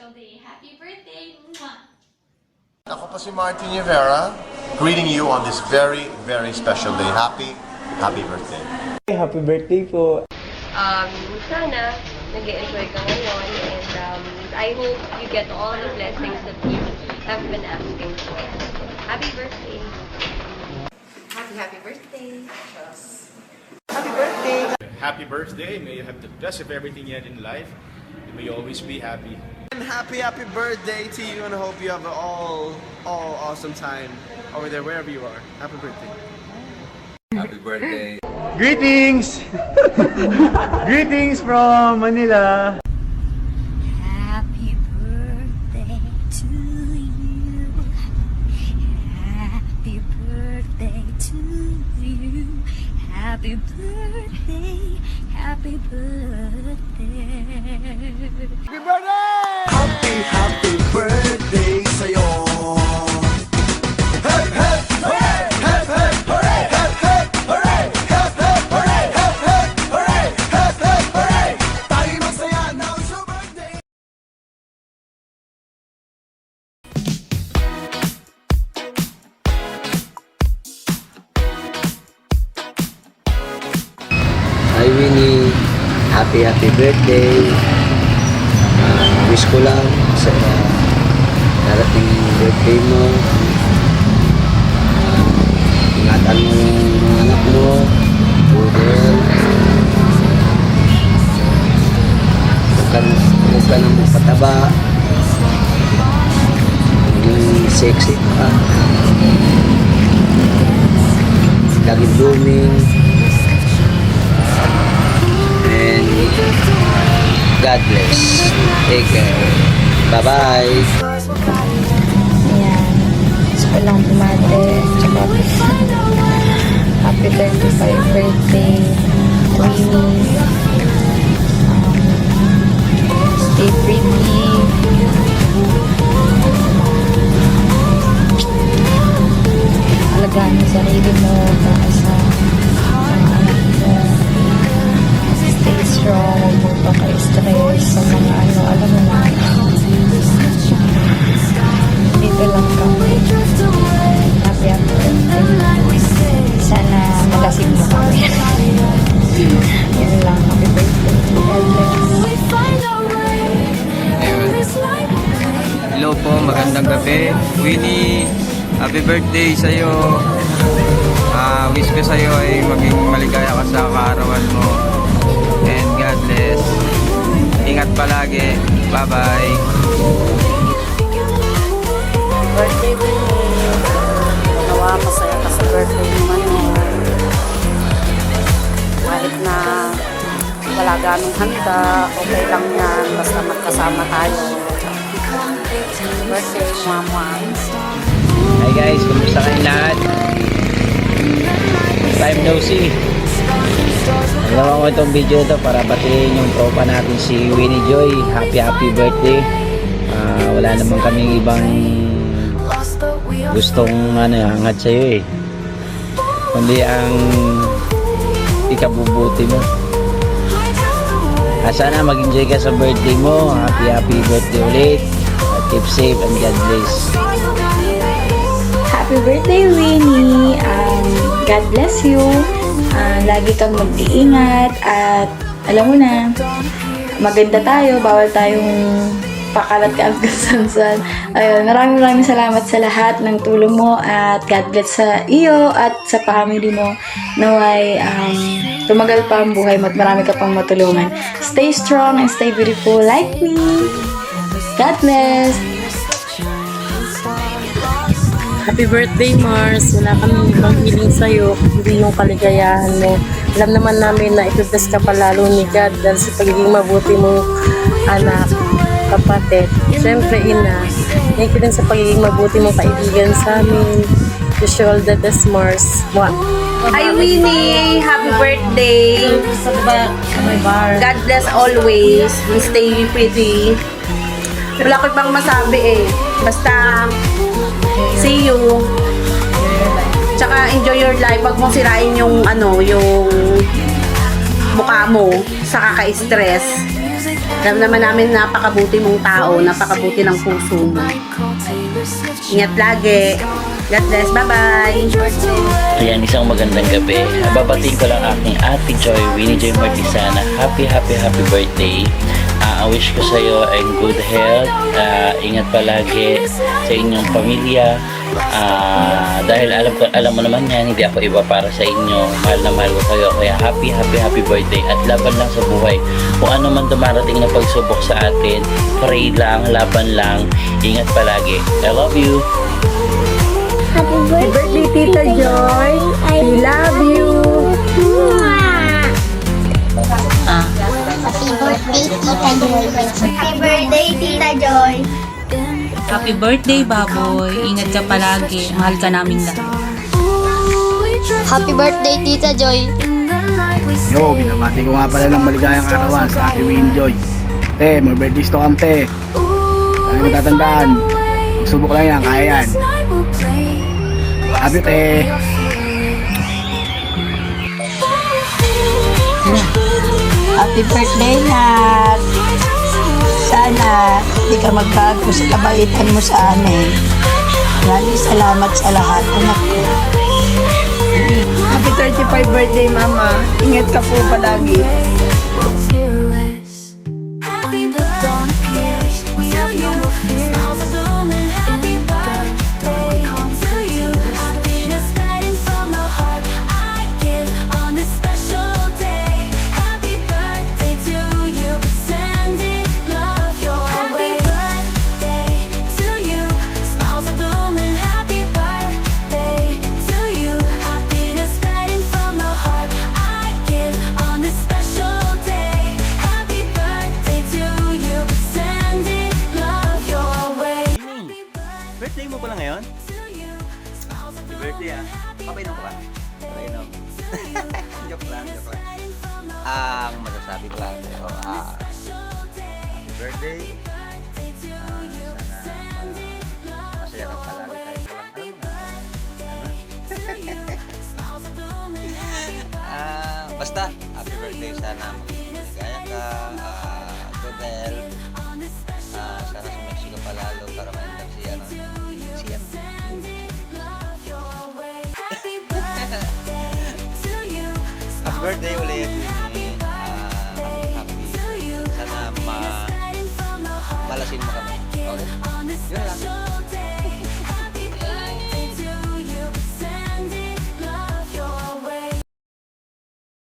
special day. Happy birthday! Mwah! Ako po si Martin Rivera, greeting you on this very, very special day. Happy birthday. Happy birthday po. Sana nag-enjoy ka ngayon and I hope you get all the blessings that you have been asking for. Happy birthday! Happy birthday! Happy birthday. May you have the best of everything you had in life. May you always be happy. And happy birthday to you, and I hope you have an all awesome time over there wherever you are. Happy birthday. Happy birthday. Greetings! Greetings from Manila. Happy birthday to you. Happy birthday to you. Happy birthday. Happy birthday. Happy birthday! Happy birthday sa'yo. Hep, hep, hooray! Hep, hep, hooray! Hep, hep, hooray! Hep, hep, hooray! Hep, hep, hooray! Hep, hep, hooray! Tayo masaya, now it's your birthday! Hi Winnie, happy birthday. Wish ko lang sa darating birthday mo. Ingatan mo yung mga anak mo, Budel. Huwag ka nang magpataba. Maging sexy ka. Lagi blooming. And God bless. Take care. Bye-bye. Ayan. Gusto ko lang bumate. Tsaka happy 35th birthday. Winnie. Stay pretty. Alagaan mo sarili mo para sa anak mo. Stay strong. Huwag mo pa ka-stress sa mga alam mo na. Dito lang kami. Happy birthday. Sana malasing mo kami. Yun lang. Happy birthday. God bless. Hello po, magandang gabi. Winnie, happy birthday sa'yo. Wish ko sa'yo ay maging maligaya ka sa kaarawan mo. And God bless. Ingat palagi. Bye-bye. Birthday Winnie. Nawa, masaya ka sa birthday mo ngayon. Kahit na wala ganong handa, okay lang yan. Basta magkasama tayo. Birthday, mama. Hi guys, kumusta kayong lahat? Time no see. Nagawa ko itong video ito para batiin yung tropa natin si Winnie Joy. Happy birthday. Wala naman kaming ibang gustong hangad sa'yo kundi ang ikabubuti mo. Sana mag-enjoy ka sa birthday mo. Happy birthday ulit. Keep safe and God bless. Happy birthday, Winnie. God bless you. Lagi kang mag-iingat at alam mo na, maganda tayo, bawal tayong pakalat ka ang kasansan. Ayun, maraming salamat sa lahat ng tulong mo at God bless sa iyo at sa family mo. Naway tumagal pa ang buhay mo at marami ka pang matulungan. Stay strong and stay beautiful like me. God bless. Happy birthday, Mars. Wala kami ibang hiling sa'yo, hindi yung kaligayahan mo. Alam naman namin na itutas ka palalo ni God dahil sa pagiging mabuti mong anak, kapatid. Siyempre, ina. Thank you din sa pagiging mabuti mong kaibigan sa amin. Wish you all the best, Mars. Mwah. Hi Winnie! Happy birthday! God bless always. Stay pretty. Wala ko ibang masabi Basta, see you. Tsaka enjoy your life. Wag mong sirain yung yung mukha mo sa kaka-stress. Alam naman namin napakabuti mong tao, napakabuti ng puso mo. Ingat lagi. God bless. Bye-bye. Ayan, isang magandang gabi. Babatiin ko lang aking Ate Joy, Winnie Joy Martisana. Happy birthday. Ang wish ko sa iyo ay good health. Ingat palagi sa inyong pamilya. Dahil alam mo naman yan, hindi ako iba para sa inyo. Mahal na mahal ko kayo. Kaya happy birthday. At laban lang sa buhay. Kung ano man dumarating na pagsubok sa atin, pray lang, laban lang. Ingat palagi. I love you. Happy birthday, Tita Joy. We love you. Happy birthday, Tita Joy. Happy birthday, Baboy. Ingat ka palagi. Mahal ka namin lahat. Happy birthday, Tita Joy. Yo, binabati ko nga pala ng maligayang arawan sa Ate Winnie Joy. Te, more birthdays to come, te. Lagi mo tatandaan. Magsubok lang yan, kaya yan. Happy, te. Happy birthday, Nat. Sana hindi ka magbago sa kabaitan mo sa amin. Maraming salamat sa lahat, anak ko. Happy 35th birthday, Mama. Ingat ka po palagi. Birthday mo pala ngayon? Happy birthday ah. Papainom ka ba? Papainom. Joke lang. Ang masasabi ko lang sa'yo, happy birthday. Sana masaya ka palagi tayo sa lang. Basta, happy birthday. Sana magigaya ka. Good health. Sana sumiksi ka palalo para ma-endap siya. Happy birthday ulit. Happy. Sana malasin mo kami. Okay? Yun lang.